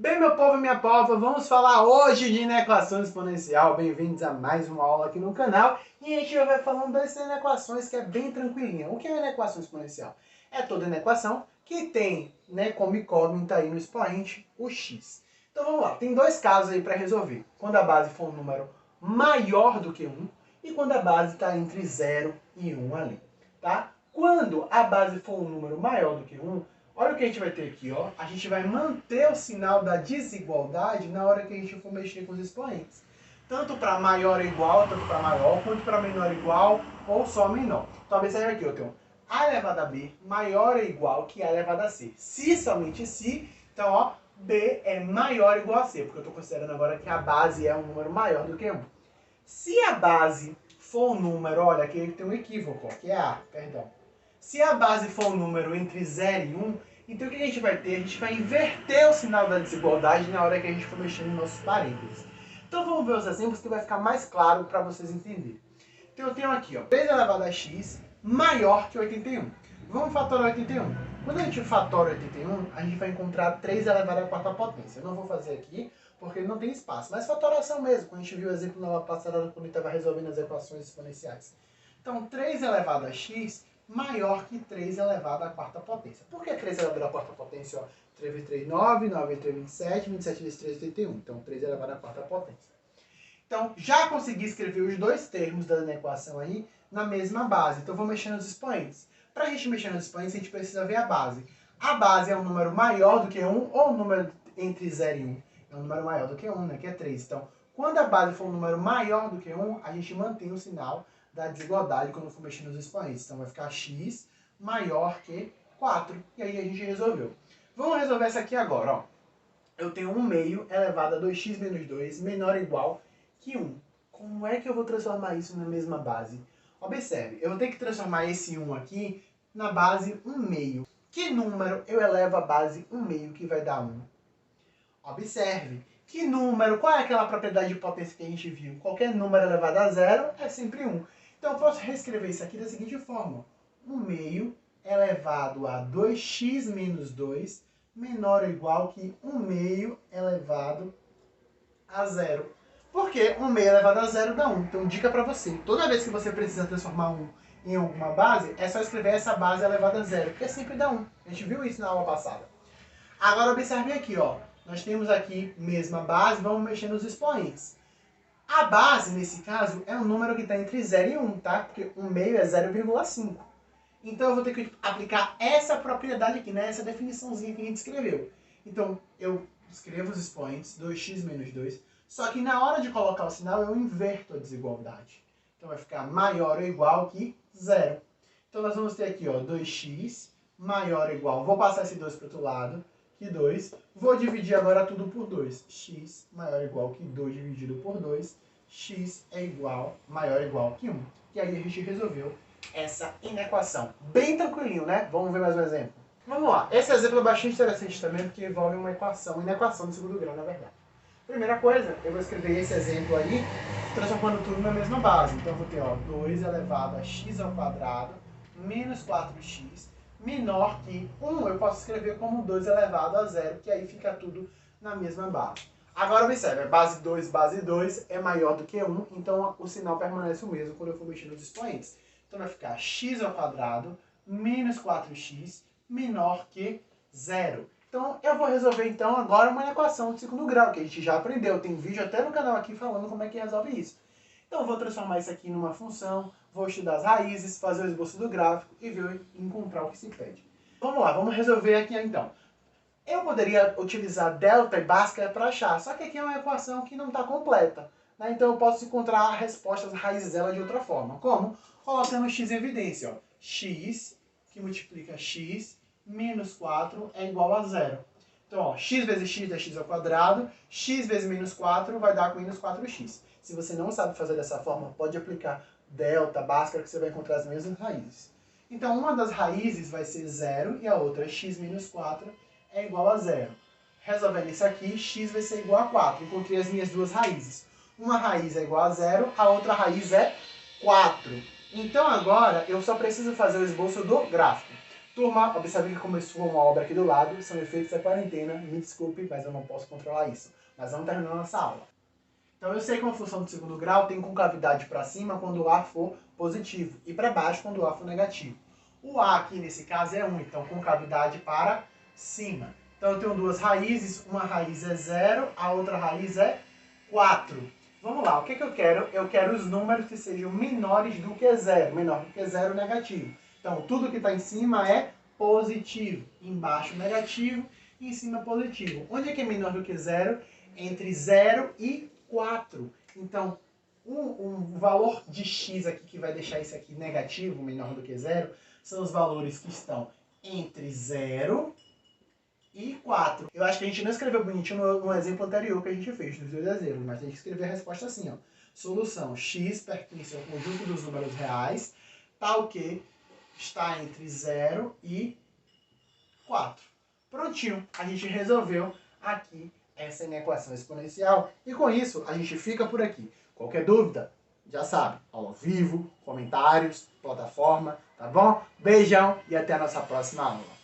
Bem, meu povo e minha pova, vamos falar hoje de inequação exponencial. Bem-vindos a mais uma aula aqui no canal. E a gente vai falando dessas inequações que é bem tranquilinha. O que é uma inequação exponencial? É toda inequação que tem, como incógnita aí no expoente o x. Então vamos lá, tem dois casos aí para resolver. Quando a base for um número maior do que 1 e quando a base está entre 0 e 1 ali, tá? Quando a base for um número maior do que 1, olha o que a gente vai ter aqui, ó. A gente vai manter o sinal da desigualdade na hora que a gente for mexer com os expoentes. Tanto para maior ou igual, tanto para maior, quanto para menor ou igual, ou só menor. Então, observe aqui, eu tenho A elevado a B maior ou igual que A elevado a C. Se, somente se, então, ó, B é maior ou igual a C, porque eu estou considerando agora que a base é um número maior do que 1. Se a base for um número, olha, aqui tem um equívoco, ó, que é A, perdão. Se a base for um número entre 0 e 1, então o que a gente vai ter? A gente vai inverter o sinal da desigualdade na hora que a gente for mexendo nos nossos parênteses. Então vamos ver os exemplos que vai ficar mais claro para vocês entenderem. Então eu tenho aqui, ó, 3 elevado a x maior que 81. Vamos fatorar 81. Quando a gente fatora 81, a gente vai encontrar 3 elevado à quarta potência. Eu não vou fazer aqui porque não tem espaço, mas fatoração mesmo, quando a gente viu o exemplo na aula passada quando a gente estava resolvendo as equações exponenciais. Então 3 elevado a x maior que 3 elevado à quarta potência. Por que 3 elevado à quarta potência? Ó, 3 vezes 3, 9, 9 vezes 3, 27, 27 vezes 3, 81. Então, 3 elevado à quarta potência. Então, já consegui escrever os dois termos da equação aí na mesma base. Então, vou mexer nos expoentes. Para a gente mexer nos expoentes, a gente precisa ver a base. A base é um número maior do que 1 ou um número entre 0 e 1? É um número maior do que 1, né? Que é 3. Então, quando a base for um número maior do que 1, a gente mantém o sinal da desigualdade quando for mexer nos expoentes. Então vai ficar x maior que 4. E aí a gente resolveu. Vamos resolver essa aqui agora, ó. Eu tenho 1 meio elevado a 2x menos 2 menor ou igual que 1. Como é que eu vou transformar isso na mesma base? Observe, eu vou ter que transformar esse 1 aqui na base 1 meio. Que número eu elevo a base 1 meio que vai dar 1? Observe. Que número? Qual é aquela propriedade de potência que a gente viu? Qualquer número elevado a 0 é sempre 1. Então eu posso reescrever isso aqui da seguinte forma. 1 meio elevado a 2x menos 2 menor ou igual que 1 meio elevado a 0. Porque 1 meio elevado a 0 dá 1. Então dica para você. Toda vez que você precisa transformar 1 em alguma base, é só escrever essa base elevada a 0. Porque sempre dá 1. A gente viu isso na aula passada. Agora observe aqui, ó. Nós temos aqui mesma base, vamos mexer nos expoentes. A base, nesse caso, é um número que está entre 0 e 1, tá? Porque 1 meio é 0,5. Então eu vou ter que aplicar essa propriedade aqui, né? Essa definiçãozinha que a gente escreveu. Então eu escrevo os expoentes, 2x menos 2, só que na hora de colocar o sinal eu inverto a desigualdade. Então vai ficar maior ou igual que 0. Então nós vamos ter aqui, ó, 2x maior ou igual, vou passar esse 2 para o outro lado, que 2. Vou dividir agora tudo por 2. X maior ou igual que 2 dividido por 2. X é igual, maior ou igual que 1. E aí a gente resolveu essa inequação. Bem tranquilinho, né? Vamos ver mais um exemplo. Vamos lá. Esse exemplo é bastante interessante também, porque envolve uma equação, inequação de segundo grau, na verdade. Primeira coisa, eu vou escrever esse exemplo aí, transformando tudo na mesma base. Então eu vou ter, ó, 2 elevado a x ao quadrado menos 4x menor que 1, eu posso escrever como 2 elevado a 0, que aí fica tudo na mesma base. Agora observe, base 2 é maior do que 1, então o sinal permanece o mesmo quando eu for mexer nos expoentes. Então vai ficar x ao quadrado menos 4x menor que 0. Então eu vou resolver então agora uma equação de segundo grau, que a gente já aprendeu. Tem vídeo até no canal aqui falando como é que resolve isso. Então eu vou transformar isso aqui numa função, vou estudar as raízes, fazer o esboço do gráfico e ver e encontrar o que se pede. Vamos lá, vamos resolver aqui então. Eu poderia utilizar delta e bhaskara para achar, só que aqui é uma equação que não está completa, né? Então eu posso encontrar a resposta das raízes dela de outra forma. Como? Colocando x em evidência. Ó. X, que multiplica x, menos 4 é igual a 0. Então, ó, x vezes x é x ao quadrado, x vezes menos 4 vai dar com menos 4x. Se você não sabe fazer dessa forma, pode aplicar delta, bhaskara, que você vai encontrar as mesmas raízes. Então, uma das raízes vai ser 0 e a outra, x menos 4, é igual a 0. Resolvendo isso aqui, x vai ser igual a 4. Encontrei as minhas duas raízes. Uma raiz é igual a 0, a outra raiz é 4. Então, agora, eu só preciso fazer o esboço do gráfico. Turma, observe que começou uma obra aqui do lado, são efeitos da quarentena, me desculpe, mas eu não posso controlar isso. Mas vamos terminar nossa aula. Então eu sei que uma função do segundo grau tem concavidade para cima quando o A for positivo e para baixo quando o A for negativo. O A aqui nesse caso é 1, então concavidade para cima. Então eu tenho duas raízes, uma raiz é 0, a outra raiz é 4. Vamos lá, o que eu quero? Eu quero os números que sejam menores do que 0, menor do que 0 negativo. Então, tudo que está em cima é positivo, embaixo negativo e em cima positivo. Onde é que é menor do que 0? Entre 0 e 4. Então, um valor de x aqui que vai deixar isso aqui negativo, menor do que 0, são os valores que estão entre 0 e 4. Eu acho que a gente não escreveu bonitinho no exemplo anterior que a gente fez, dos dois exemplos, mas a gente escreveu a resposta assim, ó. Solução, x pertence ao conjunto dos números reais, tal que está entre 0 e 4. Prontinho, a gente resolveu aqui essa inequação exponencial. E com isso, a gente fica por aqui. Qualquer dúvida, já sabe, aula ao vivo, comentários, plataforma, tá bom? Beijão e até a nossa próxima aula.